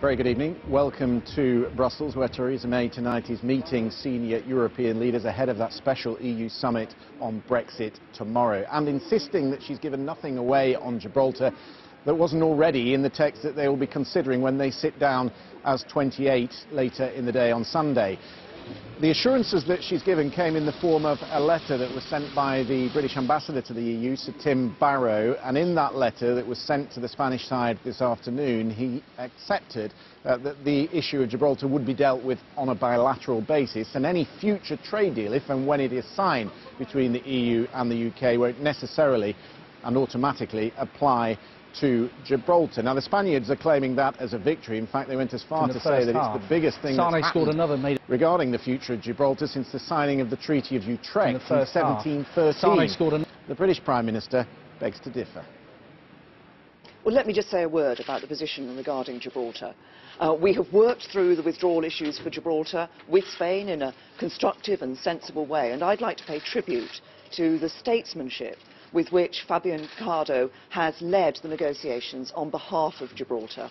Very good evening. Welcome to Brussels, where Theresa May tonight is meeting senior European leaders ahead of that special EU summit on Brexit tomorrow, and insisting that she's given nothing away on Gibraltar that wasn't already in the text that they will be considering when they sit down as 28 later in the day on Sunday. The assurances that she's given came in the form of a letter that was sent by the British ambassador to the EU, Sir Tim Barrow, and in that letter that was sent to the Spanish side this afternoon, he accepted that the issue of Gibraltar would be dealt with on a bilateral basis, and any future trade deal, if and when it is signed between the EU and the UK, won't necessarily and automatically apply to Gibraltar. Now, the Spaniards are claiming that as a victory. In fact, they went as far to say that it's the biggest thing that's happened regarding the future of Gibraltar since the signing of the Treaty of Utrecht in 1713. The British Prime Minister begs to differ. Well, let me just say a word about the position regarding Gibraltar. We have worked through the withdrawal issues for Gibraltar with Spain in a constructive and sensible way, and I'd like to pay tribute to the statesmanship with which Fabian Casado has led the negotiations on behalf of Gibraltar.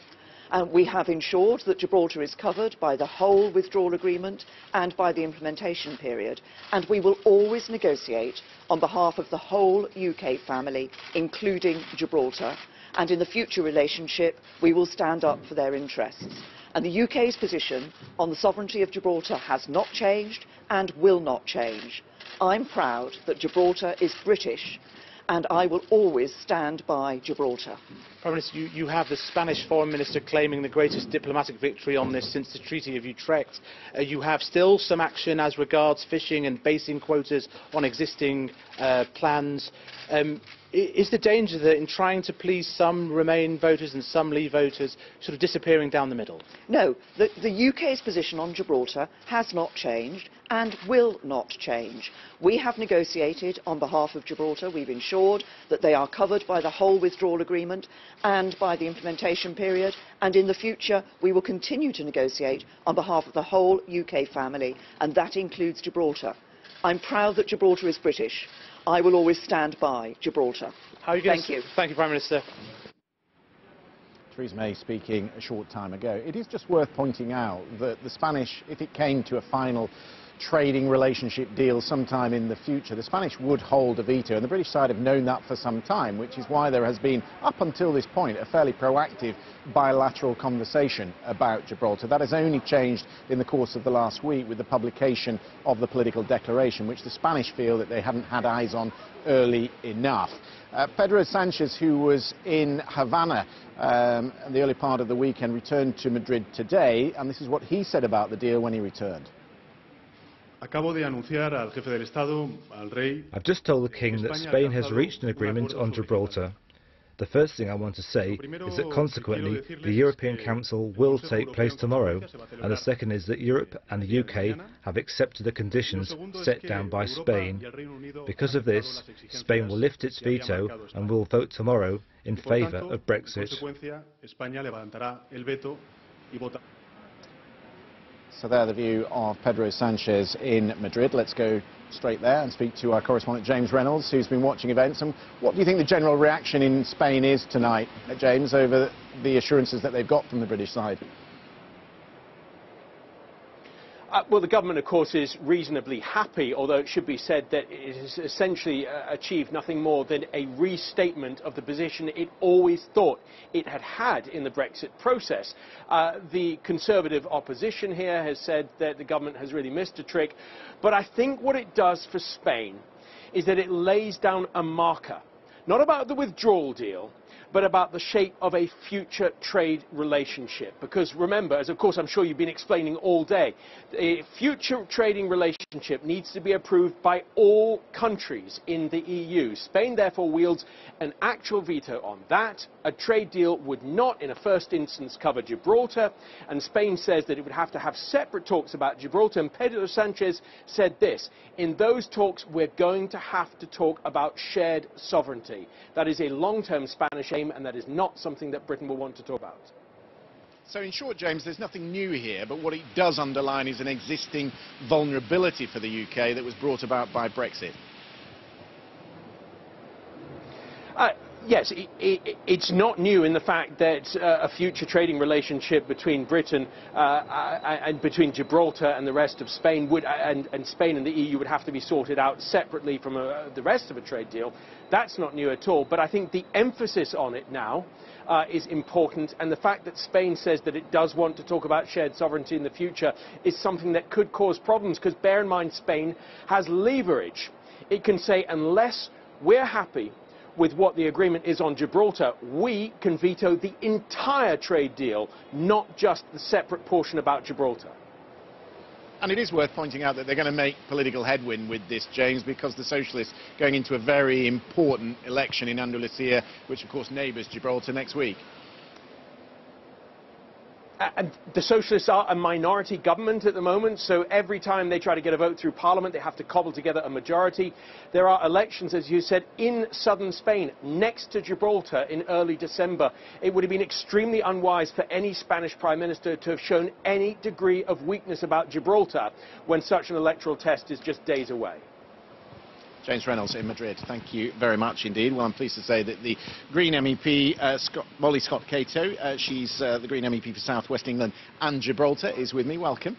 We have ensured that Gibraltar is covered by the whole withdrawal agreement and by the implementation period, and we will always negotiate on behalf of the whole UK family, including Gibraltar, and in the future relationship we will stand up for their interests. And the UK's position on the sovereignty of Gibraltar has not changed and will not change. I'm proud that Gibraltar is British, and I will always stand by Gibraltar. Prime Minister, you have the Spanish Foreign Minister claiming the greatest diplomatic victory on this since the Treaty of Utrecht. You have still some action as regards fishing and basin quotas on existing plans. Is the danger that in trying to please some Remain voters and some Leave voters sort of disappearing down the middle? No, the UK's position on Gibraltar has not changed and will not change. We have negotiated on behalf of Gibraltar. We've ensured that they are covered by the whole withdrawal agreement and by the implementation period, and in the future we will continue to negotiate on behalf of the whole UK family, and that includes Gibraltar. I'm proud that Gibraltar is British. I will always stand by Gibraltar. Thank you. Thank you, Prime Minister. Theresa May speaking a short time ago. It is just worth pointing out that the Spanish, if it came to a final trading relationship deal sometime in the future, the Spanish would hold a veto, and the British side have known that for some time, which is why there has been, up until this point, a fairly proactive bilateral conversation about Gibraltar. That has only changed in the course of the last week with the publication of the political declaration, which the Spanish feel that they hadn't had eyes on early enough. Pedro Sanchez, who was in Havana the early part of the weekend, returned to Madrid today, and this is what he said about the deal when he returned. I've just told the King that Spain has reached an agreement on Gibraltar. The first thing I want to say is that consequently the European Council will take place tomorrow, and the second is that Europe and the UK have accepted the conditions set down by Spain. Because of this, Spain will lift its veto and will vote tomorrow in favour of Brexit. So there, the view of Pedro Sanchez in Madrid. Let's go straight there and speak to our correspondent James Reynolds, who's been watching events. And what do you think the general reaction in Spain is tonight, James, over the assurances that they've got from the British side? Well, the government, of course, is reasonably happy, although it should be said that it has essentially achieved nothing more than a restatement of the position it always thought it had had in the Brexit process. The Conservative opposition here has said that the government has really missed a trick, but I think what it does for Spain is that it lays down a marker, not about the withdrawal deal, but about the shape of a future trade relationship. Because remember, as of course I'm sure you've been explaining all day, a future trading relationship needs to be approved by all countries in the EU. Spain therefore wields an actual veto on that. A trade deal would not in a first instance cover Gibraltar, and Spain says that it would have to have separate talks about Gibraltar, and Pedro Sanchez said this: in those talks we're going to have to talk about shared sovereignty. That is a long-term Spanish aim, and that is not something that Britain will want to talk about. So in short, James, there's nothing new here, but what it does underline is an existing vulnerability for the UK that was brought about by Brexit. Yes, it's not new in the fact that a future trading relationship between Britain and between Gibraltar and the rest of Spain and Spain and the EU would have to be sorted out separately from the rest of a trade deal. That's not new at all. But I think the emphasis on it now is important, and the fact that Spain says that it does want to talk about shared sovereignty in the future is something that could cause problems, because bear in mind Spain has leverage. It can say, unless we're happy with what the agreement is on Gibraltar, we can veto the entire trade deal, not just the separate portion about Gibraltar. And it is worth pointing out that they're going to make political headwind with this, James, because the Socialists are going into a very important election in Andalusia, which of course neighbours Gibraltar, next week. And the Socialists are a minority government at the moment, so every time they try to get a vote through Parliament, they have to cobble together a majority. There are elections, as you said, in southern Spain, next to Gibraltar in early December. It would have been extremely unwise for any Spanish Prime Minister to have shown any degree of weakness about Gibraltar when such an electoral test is just days away. James Reynolds in Madrid, thank you very much indeed. Well, I'm pleased to say that the Green MEP, Molly Scott-Cato, she's the Green MEP for South West England and Gibraltar, is with me. Welcome.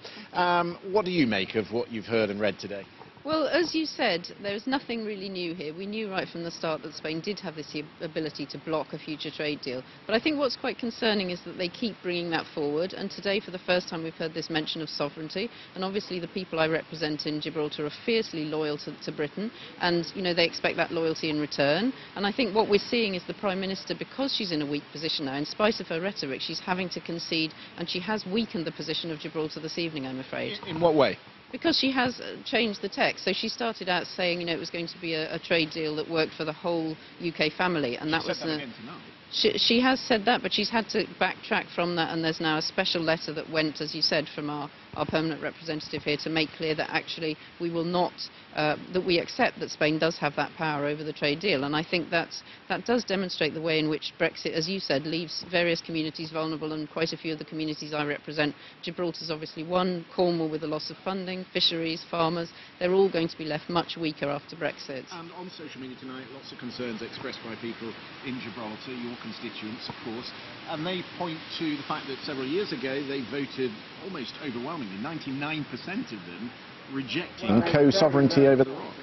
What do you make of what you've heard and read today? Well, as you said, there's nothing really new here. We knew right from the start that Spain did have this ability to block a future trade deal. But I think what's quite concerning is that they keep bringing that forward. And today, for the first time, we've heard this mention of sovereignty. And obviously, the people I represent in Gibraltar are fiercely loyal to Britain. And, you know, they expect that loyalty in return. And I think what we're seeing is the Prime Minister, because she's in a weak position now, in spite of her rhetoric, she's having to concede. And she has weakened the position of Gibraltar this evening, I'm afraid. In what way? Because she has changed the text. So she started out saying, you know, it was going to be a trade deal that worked for the whole UK family, and that was she has said that, but she's had to backtrack from that, and there's now a special letter that went, as you said, from our permanent representative here to make clear that actually we will not, that we accept that Spain does have that power over the trade deal. And I think that does demonstrate the way in which Brexit, as you said, leaves various communities vulnerable, and quite a few of the communities I represent. Gibraltar's obviously one, Cornwall with the loss of funding, fisheries, farmers, they're all going to be left much weaker after Brexit. And on social media tonight, lots of concerns expressed by people in Gibraltar, your constituents, of course, and they point to the fact that several years ago they voted almost overwhelmingly, 99% of them, rejecting co-sovereignty over the rock.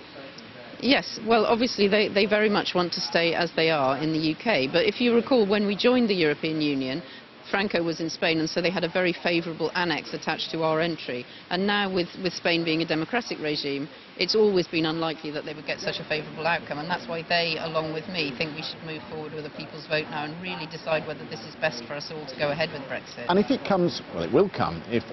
Yes, well, obviously they very much want to stay as they are in the UK, but if you recall, when we joined the European Union, Franco was in Spain, and so they had a very favourable annex attached to our entry. And now with Spain being a democratic regime, it's always been unlikely that they would get such a favourable outcome, and that's why they, along with me, think we should move forward with a people's vote now and really decide whether this is best for us all to go ahead with Brexit. And if it comes, well, it will come, if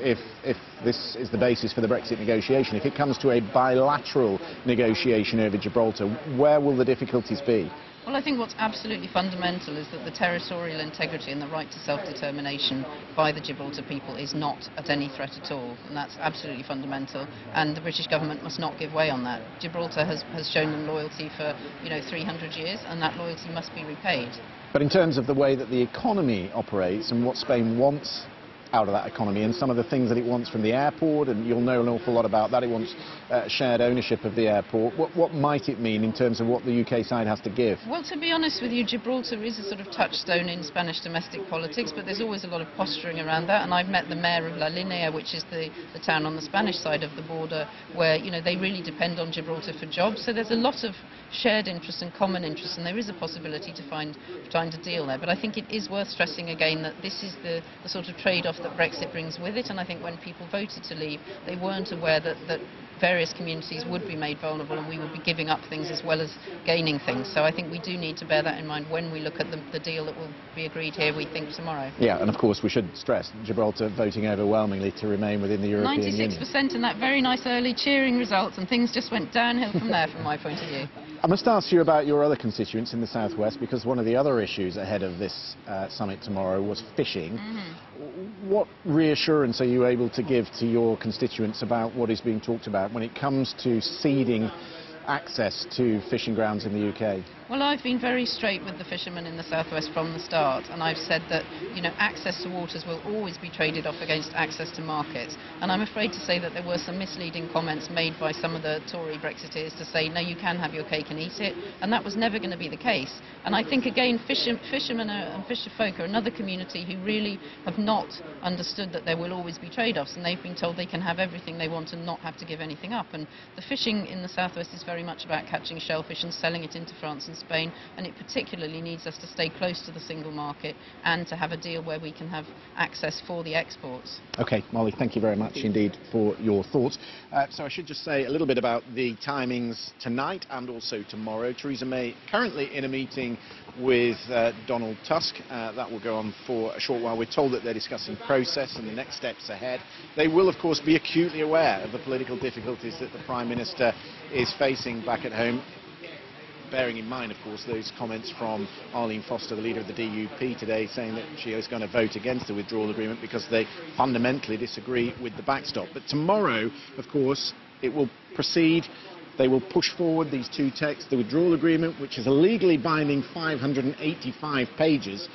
this is the basis for the Brexit negotiation, if it comes to a bilateral negotiation over Gibraltar, where will the difficulties be? Well, I think what's absolutely fundamental is that the territorial integrity and the right to self-determination by the Gibraltar people is not at any threat at all, and that's absolutely fundamental, and the British government must not give way on that. Gibraltar has shown them loyalty for, 300 years, and that loyalty must be repaid. But in terms of the way that the economy operates and what Spain wants out of that economy and some of the things that it wants from the airport, and you'll know an awful lot about that, it wants shared ownership of the airport. What might it mean in terms of what the UK side has to give? Well, to be honest with you, Gibraltar is a sort of touchstone in Spanish domestic politics, but there's always a lot of posturing around that, and I've met the mayor of La Linea, which is the town on the Spanish side of the border, where they really depend on Gibraltar for jobs, so there's a lot of shared interest and common interest, and there is a possibility to find a deal there. But I think it is worth stressing again that this is the sort of trade-off that Brexit brings with it, and I think when people voted to leave, they weren't aware that various communities would be made vulnerable and we would be giving up things as well as gaining things. So I think we do need to bear that in mind when we look at the deal that will be agreed here, we think, tomorrow. Yeah, and of course we should stress Gibraltar voting overwhelmingly to remain within the European Union. 96% in that very nice early cheering results, and things just went downhill from there from my point of view. I must ask you about your other constituents in the southwest, because one of the other issues ahead of this summit tomorrow was fishing. Mm-hmm. What reassurance are you able to give to your constituents about what is being talked about when it comes to ceding access to fishing grounds in the UK? Well, I've been very straight with the fishermen in the southwest from the start, and I've said that, access to waters will always be traded off against access to markets. And I'm afraid to say that there were some misleading comments made by some of the Tory Brexiteers to say, no, you can have your cake and eat it, and that was never going to be the case. And I think, again, fishermen and fisherfolk are another community who really have not understood that there will always be trade-offs, and they've been told they can have everything they want and not have to give anything up. And the fishing in the southwest is very much about catching shellfish and selling it into France and Spain, and it particularly needs us to stay close to the single market and to have a deal where we can have access for the exports. OK, Molly, thank you very much indeed for your thoughts. So I should just say a little bit about the timings tonight and also tomorrow. Theresa May currently in a meeting with Donald Tusk. That will go on for a short while. We're told that they're discussing process and the next steps ahead. They will, of course, be acutely aware of the political difficulties that the Prime Minister is facing back at home, bearing in mind, of course, those comments from Arlene Foster, the leader of the DUP, today, saying that she is going to vote against the withdrawal agreement because they fundamentally disagree with the backstop. But tomorrow, of course, it will proceed. They will push forward these two texts, the withdrawal agreement, which is a legally binding 585 pages,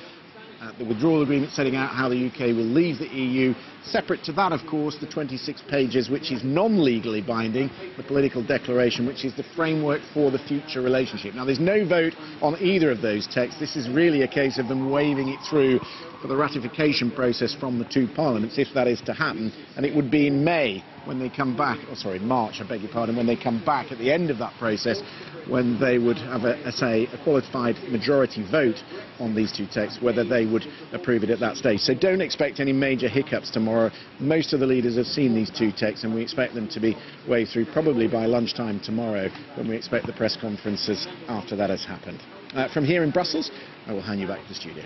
the withdrawal agreement setting out how the UK will leave the EU. Separate to that, of course, the 26 pages which is non-legally binding, the political declaration, which is the framework for the future relationship. Now, there's no vote on either of those texts. This is really a case of them waving it through for the ratification process from the two parliaments, if that is to happen. And it would be in May when they come back, or sorry, March, I beg your pardon, when they come back at the end of that process, when they would have a qualified majority vote on these two texts, whether they would approve it at that stage. So don't expect any major hiccups tomorrow. Most of the leaders have seen these two texts, and we expect them to be way through probably by lunchtime tomorrow, when we expect the press conferences after that has happened. From here in Brussels, I will hand you back to the studio.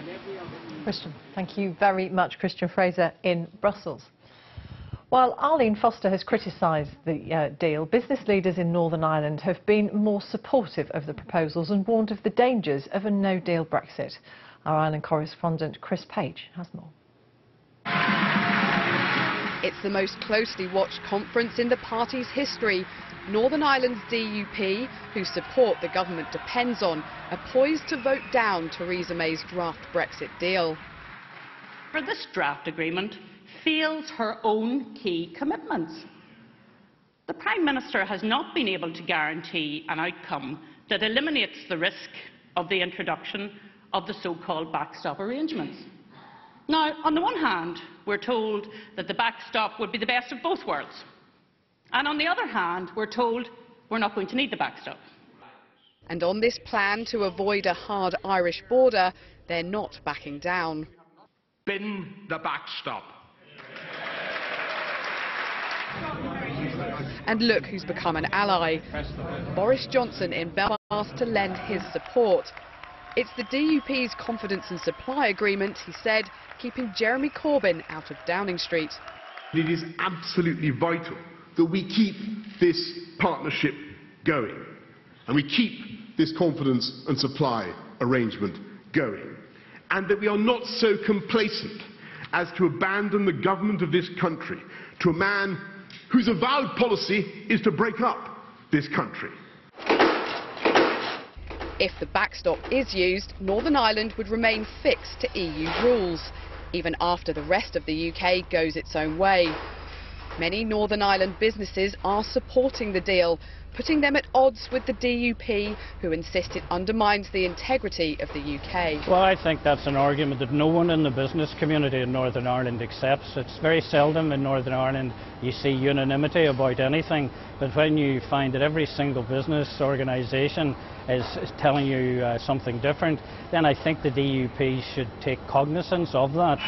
Christian, thank you very much. Christian Fraser in Brussels. While Arlene Foster has criticised the deal, business leaders in Northern Ireland have been more supportive of the proposals and warned of the dangers of a no-deal Brexit. Our Ireland correspondent Chris Page has more. It's the most closely watched conference in the party's history. Northern Ireland's DUP, whose support the government depends on, are poised to vote down Theresa May's draft Brexit deal. For this draft agreement fails her own key commitments. The Prime Minister has not been able to guarantee an outcome that eliminates the risk of the introduction of the so-called backstop arrangements. Now, on the one hand, we're told that the backstop would be the best of both worlds. And on the other hand, we're told we're not going to need the backstop. And on this plan to avoid a hard Irish border, they're not backing down. Bin the backstop. And look who's become an ally. Boris Johnson in Belfast to lend his support. It's the DUP's confidence and supply agreement, he said, keeping Jeremy Corbyn out of Downing Street. It is absolutely vital that we keep this partnership going and we keep this confidence and supply arrangement going, and that we are not so complacent as to abandon the government of this country to a man whose avowed policy is to break up this country. If the backstop is used, Northern Ireland would remain fixed to EU rules, even after the rest of the UK goes its own way. Many Northern Ireland businesses are supporting the deal, putting them at odds with the DUP, who insist it undermines the integrity of the UK. Well, I think that's an argument that no one in the business community in Northern Ireland accepts. It's very seldom in Northern Ireland you see unanimity about anything, but when you find that every single business organisation is telling you something different, then I think the DUP should take cognizance of that.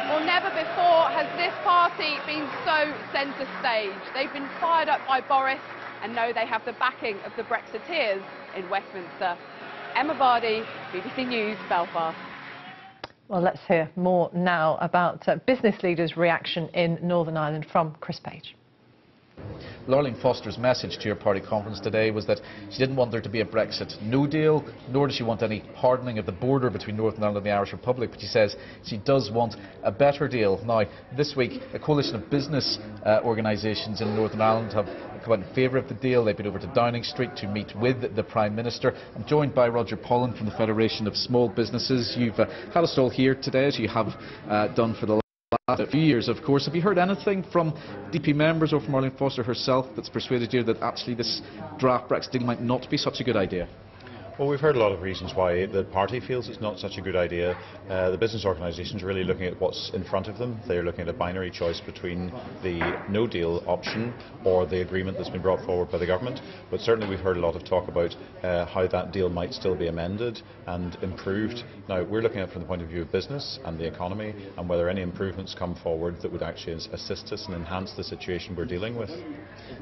Well, never before has this party been so centre stage. They've been fired up by Boris and know they have the backing of the Brexiteers in Westminster. Emma Vardy, BBC News, Belfast. Well, let's hear more now about business leaders' reaction in Northern Ireland from Chris Page. Arlene Foster's message to your party conference today was that she didn't want there to be a Brexit no deal, nor does she want any hardening of the border between Northern Ireland and the Irish Republic, but she says she does want a better deal. Now, this week, a coalition of business organisations in Northern Ireland have come out in favour of the deal. They've been over to Downing Street to meet with the Prime Minister. I'm joined by Roger Pollan from the Federation of Small Businesses. You've had us all here today, as you have done for the last few years, of course. Have you heard anything from DP members or from Arlene Foster herself that's persuaded you that actually this draft Brexit deal might not be such a good idea? Well, we've heard a lot of reasons why the party feels it's not such a good idea. The business organisations are really looking at what's in front of them. They're looking at a binary choice between the no-deal option or the agreement that's been brought forward by the government. But certainly we've heard a lot of talk about how that deal might still be amended and improved. Now, we're looking at it from the point of view of business and the economy, and whether any improvements come forward that would actually assist us and enhance the situation we're dealing with.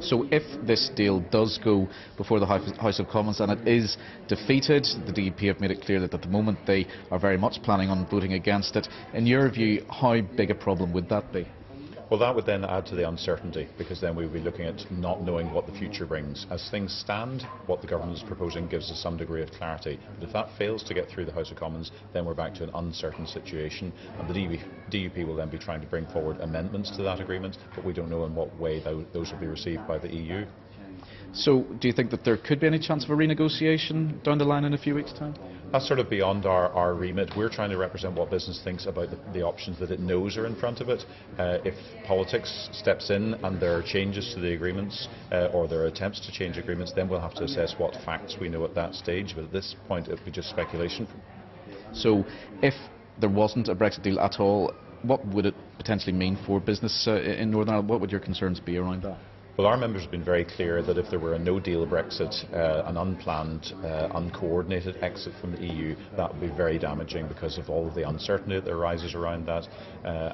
So if this deal does go before the House of Commons and it is defeated, the DUP have made it clear that at the moment they are very much planning on voting against it. In your view, how big a problem would that be? Well, that would then add to the uncertainty, because then we would be looking at not knowing what the future brings. As things stand, what the government is proposing gives us some degree of clarity. But if that fails to get through the House of Commons, then we're back to an uncertain situation, and the DUP will then be trying to bring forward amendments to that agreement, but we don't know in what way those will be received by the EU. So, do you think that there could be any chance of a renegotiation down the line in a few weeks' time? That's sort of beyond our remit. We're trying to represent what business thinks about the options that it knows are in front of it. If politics steps in and there are changes to the agreements or there are attempts to change agreements, then we'll have to assess what facts we know at that stage. But at this point, it would be just speculation. So, if there wasn't a Brexit deal at all, what would it potentially mean for business in Northern Ireland? What would your concerns be around that? Well, our members have been very clear that if there were a no-deal Brexit, an unplanned, uncoordinated exit from the EU, that would be very damaging because of all of the uncertainty that arises around that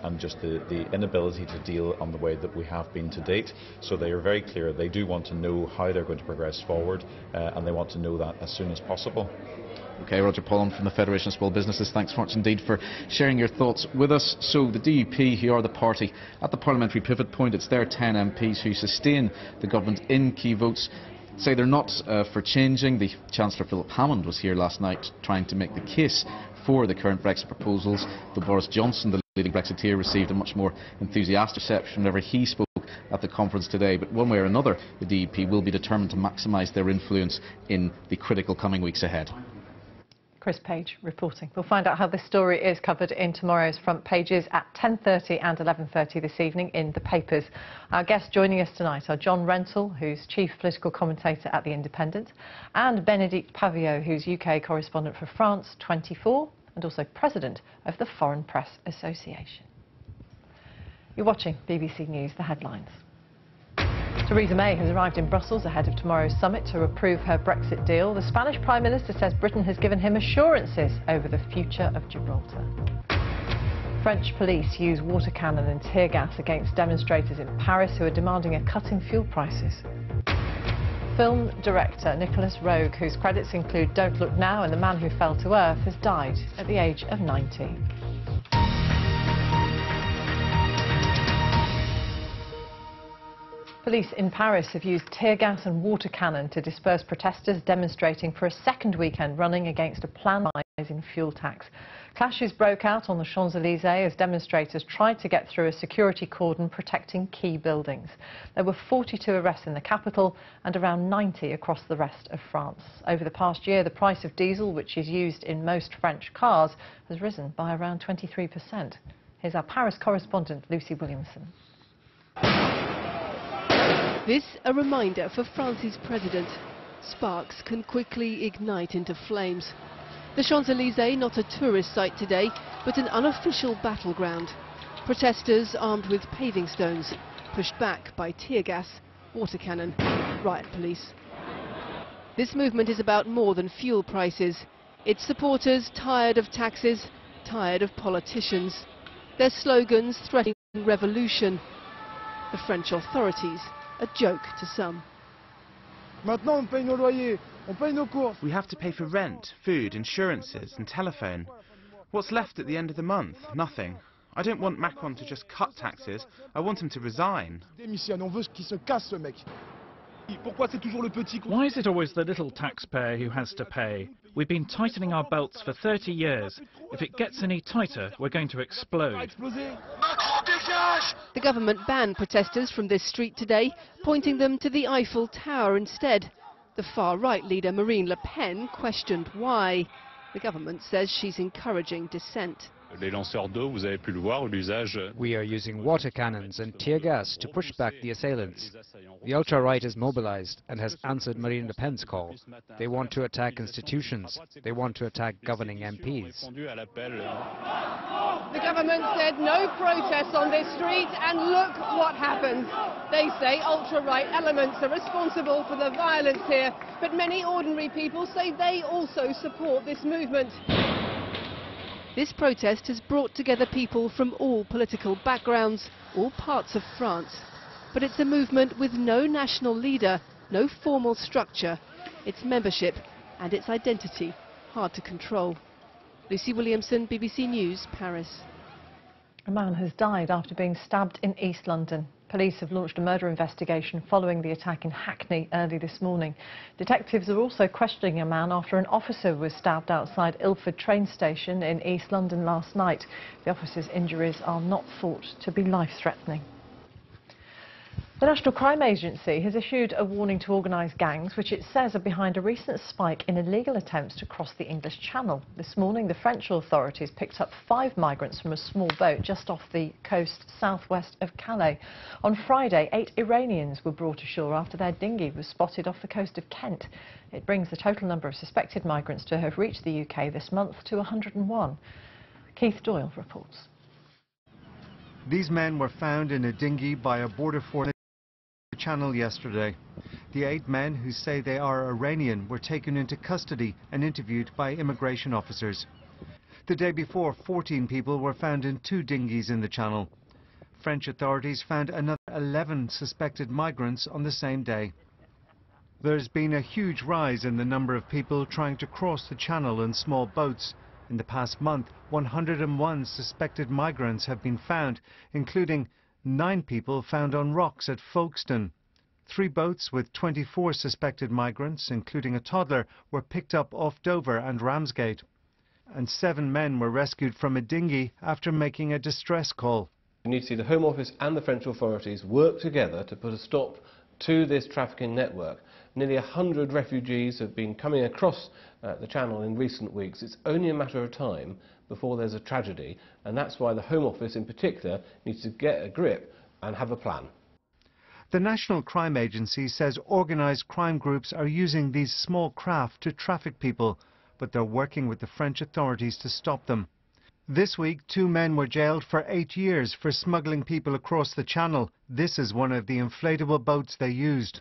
and just the inability to deal on the way that we have been to date. So they are very clear. They do want to know how they're going to progress forward and they want to know that as soon as possible. OK, Roger Pollan from the Federation of Small Businesses, thanks much indeed for sharing your thoughts with us. So the DUP, who are the party at the parliamentary pivot point, it's their 10 MPs who sustain the government in key votes, say they're not for changing. The Chancellor Philip Hammond was here last night trying to make the case for the current Brexit proposals, though Boris Johnson, the leading Brexiteer, received a much more enthusiastic reception whenever he spoke at the conference today. But one way or another, the DUP will be determined to maximise their influence in the critical coming weeks ahead. Chris Page reporting. We'll find out how this story is covered in tomorrow's front pages at 10:30 and 11:30 this evening in the papers. Our guests joining us tonight are John Rentoul, who's Chief Political Commentator at The Independent, and Bénédicte Paviot, who's UK Correspondent for France 24 and also President of the Foreign Press Association. You're watching BBC News, the headlines. Theresa May has arrived in Brussels ahead of tomorrow's summit to approve her Brexit deal. The Spanish Prime Minister says Britain has given him assurances over the future of Gibraltar. French police use water cannon and tear gas against demonstrators in Paris who are demanding a cut in fuel prices. Film director Nicolas Roeg, whose credits include Don't Look Now and The Man Who Fell to Earth, has died at the age of 90. Police in Paris have used tear gas and water cannon to disperse protesters demonstrating for a second weekend running against a planned rise in fuel tax. Clashes broke out on the Champs-Élysées as demonstrators tried to get through a security cordon protecting key buildings. There were 42 arrests in the capital and around 90 across the rest of France. Over the past year, the price of diesel, which is used in most French cars, has risen by around 23%. Here's our Paris correspondent, Lucy Williamson. This a reminder for France's president. Sparks can quickly ignite into flames. The Champs-Élysées, not a tourist site today, but an unofficial battleground. Protesters armed with paving stones, pushed back by tear gas, water cannon, riot police. This movement is about more than fuel prices. Its supporters tired of taxes, tired of politicians. Their slogans threatening revolution. The French authorities a joke to some. We have to pay for rent, food, insurances and telephone. What's left at the end of the month? Nothing. I don't want Macron to just cut taxes, I want him to resign. Why is it always the little taxpayer who has to pay? We've been tightening our belts for 30 years. If it gets any tighter, we're going to explode. The government banned protesters from this street today, pointing them to the Eiffel Tower instead. The far-right leader Marine Le Pen questioned why. The government says she's encouraging dissent. We are using water cannons and tear gas to push back the assailants. The ultra-right is mobilized and has answered Marine Le Pen's call. They want to attack institutions. They want to attack governing MPs. The government said no protests on this street, and look what happens. They say ultra-right elements are responsible for the violence here, but many ordinary people say they also support this movement. This protest has brought together people from all political backgrounds, all parts of France. But it's a movement with no national leader, no formal structure. Its membership and its identity hard to control. Lucy Williamson, BBC News, Paris. A man has died after being stabbed in East London. Police have launched a murder investigation following the attack in Hackney early this morning. Detectives are also questioning a man after an officer was stabbed outside Ilford train station in East London last night. The officer's injuries are not thought to be life-threatening. The National Crime Agency has issued a warning to organised gangs, which it says are behind a recent spike in illegal attempts to cross the English Channel. This morning, the French authorities picked up 5 migrants from a small boat just off the coast southwest of Calais. On Friday, 8 Iranians were brought ashore after their dinghy was spotted off the coast of Kent. It brings the total number of suspected migrants to have reached the UK this month to 101. Keith Doyle reports. These men were found in a dinghy by a border force Channel yesterday. The 8 men, who say they are Iranian, were taken into custody and interviewed by immigration officers. The day before, 14 people were found in 2 dinghies in the Channel. French authorities found another 11 suspected migrants on the same day. There's been a huge rise in the number of people trying to cross the Channel in small boats. In the past month, 101 suspected migrants have been found, including 9 people found on rocks at Folkestone. 3 boats with 24 suspected migrants, including a toddler, were picked up off Dover and Ramsgate. And 7 men were rescued from a dinghy after making a distress call. We need to see the Home Office and the French authorities work together to put a stop to this trafficking network. Nearly 100 refugees have been coming across the Channel in recent weeks. It's only a matter of time before there's a tragedy, and that's why the Home Office in particular needs to get a grip and have a plan. The National Crime Agency says organised crime groups are using these small craft to traffic people, but they're working with the French authorities to stop them. This week, 2 men were jailed for 8 years for smuggling people across the Channel. This is one of the inflatable boats they used.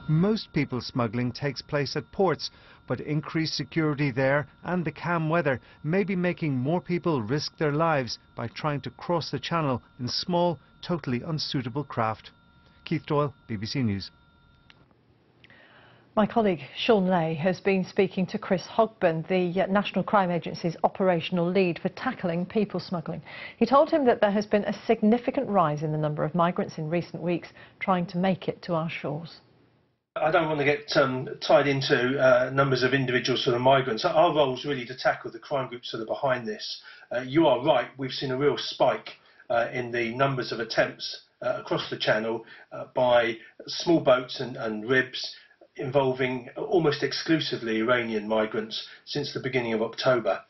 Most people smuggling takes place at ports, but increased security there and the calm weather may be making more people risk their lives by trying to cross the Channel in small, totally unsuitable craft. Keith Doyle, BBC News. My colleague Sean Lay has been speaking to Chris Hogben, the National Crime Agency's operational lead for tackling people smuggling. He told him that there has been a significant rise in the number of migrants in recent weeks trying to make it to our shores. I don't want to get tied into numbers of individuals sort of migrants. Our role is really to tackle the crime groups that are behind this. You are right, we've seen a real spike in the numbers of attempts across the Channel by small boats and ribs involving almost exclusively Iranian migrants since the beginning of October.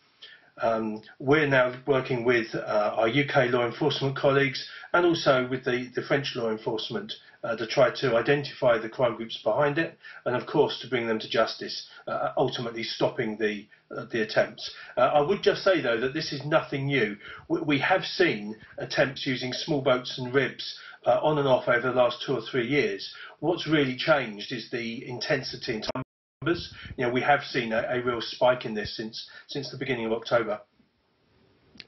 We're now working with our UK law enforcement colleagues and also with the French law enforcement to try to identify the crime groups behind it and of course to bring them to justice, ultimately stopping the attempts. I would just say though that this is nothing new. We have seen attempts using small boats and ribs on and off over the last 2 or 3 years. What's really changed is the intensity and numbers. You know, we have seen a real spike in this since the beginning of October.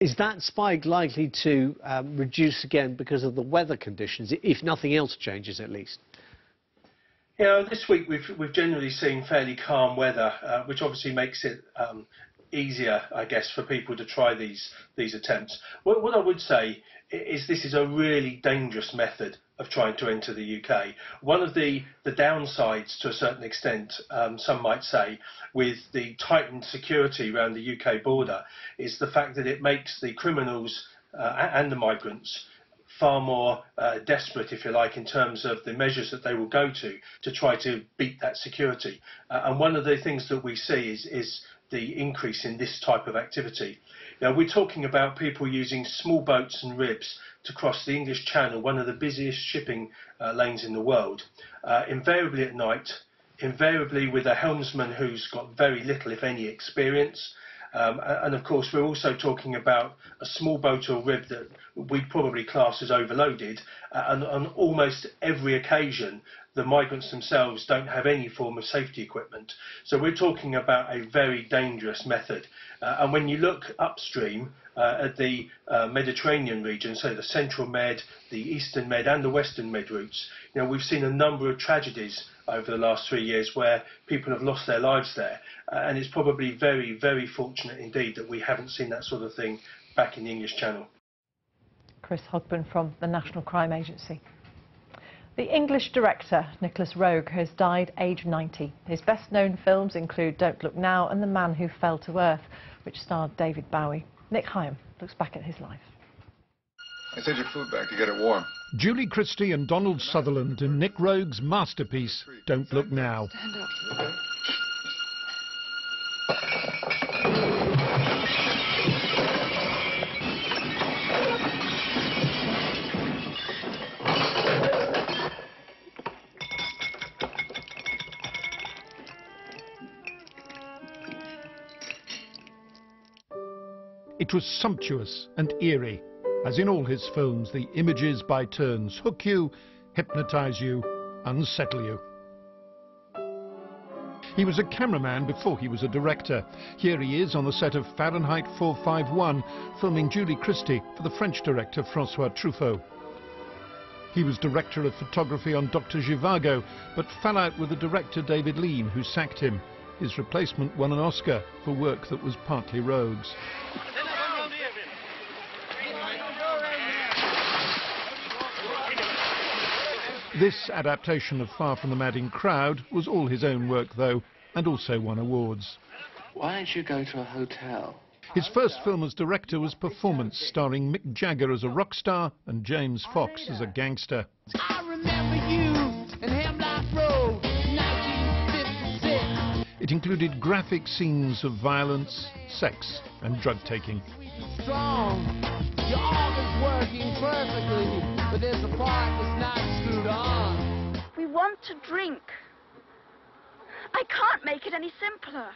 Is that spike likely to reduce again because of the weather conditions, if nothing else changes at least? You know, this week we've generally seen fairly calm weather, which obviously makes it easier, I guess, for people to try these attempts. What I would say is this is a really dangerous method of trying to enter the UK. One of the downsides, to a certain extent, some might say, with the tightened security around the UK border is the fact that it makes the criminals and the migrants far more desperate, if you like, in terms of the measures that they will go to try to beat that security. And one of the things that we see is the increase in this type of activity. Now, we're talking about people using small boats and ribs to cross the English Channel, one of the busiest shipping lanes in the world, invariably at night, invariably with a helmsman who's got very little, if any, experience. And of course, we're also talking about a small boat or rib that we'd probably class as overloaded. And on almost every occasion, the migrants themselves don't have any form of safety equipment. So we're talking about a very dangerous method. And when you look upstream at the Mediterranean region, so the Central Med, the Eastern Med and the Western Med routes, you know, we've seen a number of tragedies over the last 3 years where people have lost their lives there. And it's probably very, very fortunate indeed that we haven't seen that sort of thing back in the English Channel. Chris Hogben from the National Crime Agency. The English director Nicholas Roeg has died aged 90. His best-known films include Don't Look Now and The Man Who Fell to Earth, which starred David Bowie. Nick Hyam looks back at his life. I sent your food back to get it warm. Julie Christie and Donald Sutherland in Nick Roeg's masterpiece, Don't Look Now. Stand up. Okay. It was sumptuous and eerie. As in all his films, the images by turns hook you, hypnotize you, unsettle you. He was a cameraman before he was a director. Here he is on the set of Fahrenheit 451, filming Julie Christie for the French director François Truffaut. He was director of photography on Dr. Zhivago, but fell out with the director David Lean, who sacked him. His replacement won an Oscar for work that was partly Roeg's. This adaptation of Far From the Madding Crowd was all his own work, though, and also won awards. Why don't you go to a hotel? His first film as director was Performance, starring Mick Jagger as a rock star and James Fox as a gangster. I remember you in Hemlock Road, 1956. It included graphic scenes of violence, sex and drug-taking. Strong, your organ's working perfectly, but there's a part that's not screwed on. We want to drink. I can't make it any simpler.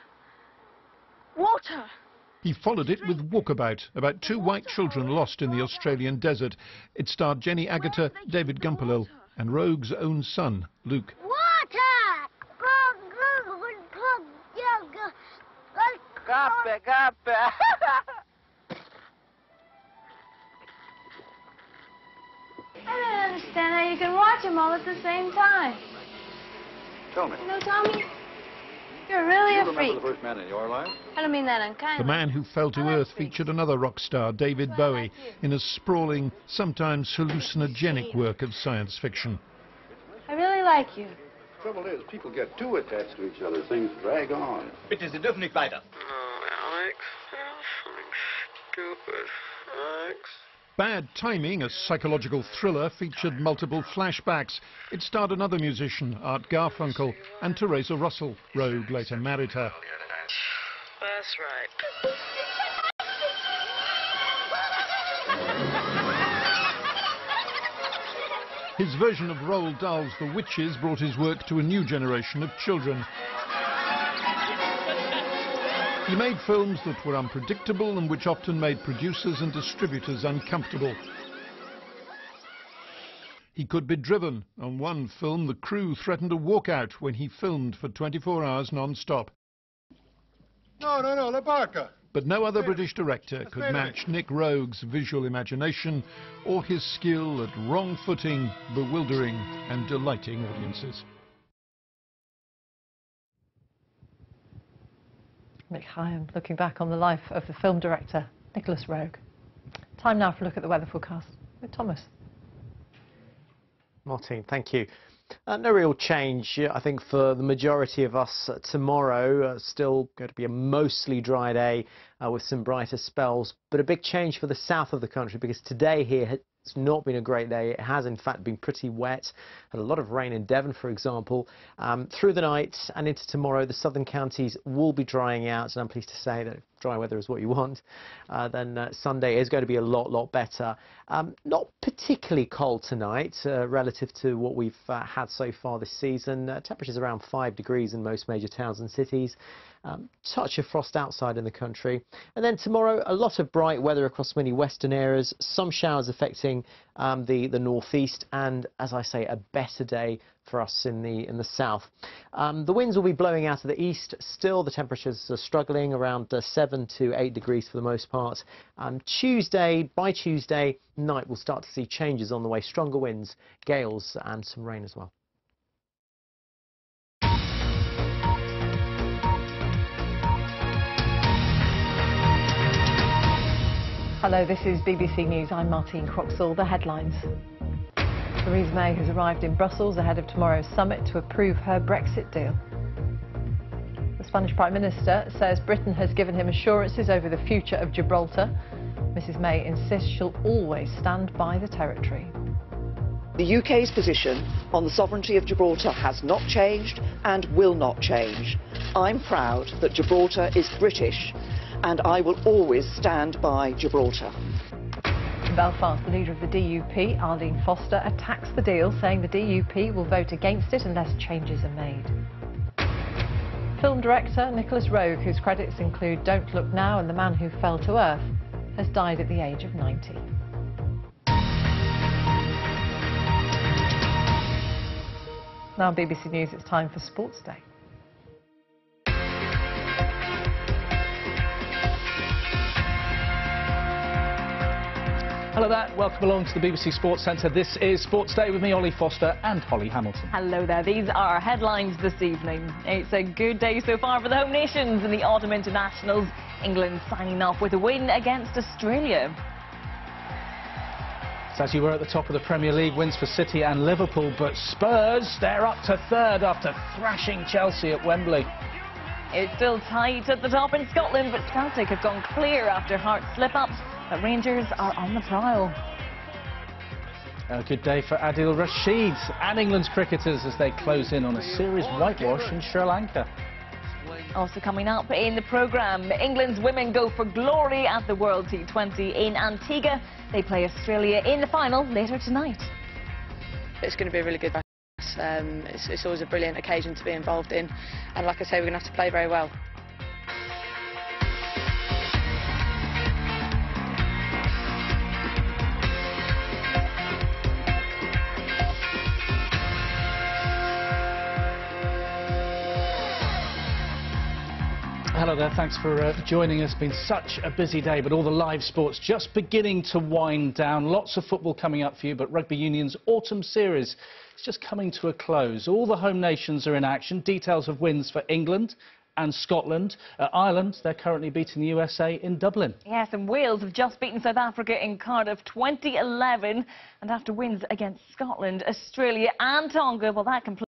Water. He followed it with Walkabout, about two white children lost in the Australian desert. It starred Jenny Agutter, David Gumpelil, and Roeg's own son, Luke. I don't understand how you can watch them all at the same time. Tell me. You know, Tommy, you're really a freak. The first man in your life? I don't mean that unkindly. The Man Who Fell to Earth featured another rock star, David Bowie, in a sprawling, sometimes hallucinogenic work of science fiction. I really like you. The trouble is, people get too attached to each other. Things drag on. Bitte, Sie dürfen nicht weiter. Oh, Alex, you're stupid. Alex. Bad Timing, a psychological thriller, featured multiple flashbacks. It starred another musician, Art Garfunkel, and Teresa Russell. Roeg later married her. That's right. His version of Roald Dahl's The Witches brought his work to a new generation of children. He made films that were unpredictable and which often made producers and distributors uncomfortable. He could be driven. On one film, the crew threatened to walk out when he filmed for 24 hours non-stop. No, La Barca. But no other British director could match Nick Roeg's visual imagination or his skill at wrong-footing, bewildering and delighting audiences. Mick Hyam looking back on the life of the film director Nicholas Roeg. Time now for a look at the weather forecast with Thomas. Martine, thank you. No real change, I think, for the majority of us tomorrow. Still going to be a mostly dry day with some brighter spells, but a big change for the south of the country because today here it's not been a great day. It has, in fact, been pretty wet. Had a lot of rain in Devon, for example. Through the night and into tomorrow, the southern counties will be drying out, and I'm pleased to say that if dry weather is what you want, then Sunday is going to be a lot better. Not particularly cold tonight relative to what we've had so far this season. Temperatures around 5 degrees in most major towns and cities. Touch of frost outside in the country. And then tomorrow, a lot of bright weather across many western areas, some showers affecting the northeast, and as I say, a better day for us in the south. The winds will be blowing out of the east. Still, the temperatures are struggling around 7 to 8 degrees for the most part. By Tuesday night, we'll start to see changes on the way. Stronger winds, gales, and some rain as well. Hello, this is BBC News. I'm Martine Croxall. The headlines. Theresa May has arrived in Brussels ahead of tomorrow's summit to approve her Brexit deal. The Spanish Prime Minister says Britain has given him assurances over the future of Gibraltar. Mrs May insists she'll always stand by the territory. The UK's position on the sovereignty of Gibraltar has not changed and will not change. I'm proud that Gibraltar is British, and I will always stand by Gibraltar. In Belfast, the leader of the DUP, Arlene Foster, attacks the deal, saying the DUP will vote against it unless changes are made. Film director Nicholas Roeg, whose credits include Don't Look Now and The Man Who Fell to Earth, has died at the age of 90. Now on BBC News, it's time for Sports Day. Hello there, welcome along to the BBC Sports Centre. This is Sports Day with me, Ollie Foster, and Holly Hamilton. Hello there, these are our headlines this evening. It's a good day so far for the home nations in the autumn internationals. England signing off with a win against Australia. So as you were at the top of the Premier League, wins for City and Liverpool, but Spurs, they're up to third after thrashing Chelsea at Wembley. It's still tight at the top in Scotland, but Celtic have gone clear after Hearts slip-ups. But Rangers are on the prowl. A good day for Adil Rashid and England's cricketers as they close in on a series whitewash in Sri Lanka. Also coming up in the programme, England's women go for glory at the World T20 in Antigua. They play Australia in the final later tonight. It's going to be a really good match. It's always a brilliant occasion to be involved in, and like I say, we're going to have to play very well. Hello there, thanks for joining us. It's been such a busy day, but all the live sports just beginning to wind down. Lots of football coming up for you, but Rugby Union's autumn series is just coming to a close. All the home nations are in action. Details of wins for England and Scotland. Ireland, they're currently beating the USA in Dublin. Yes, and Wales have just beaten South Africa in Cardiff 2011. And after wins against Scotland, Australia and Tonga, well, that completes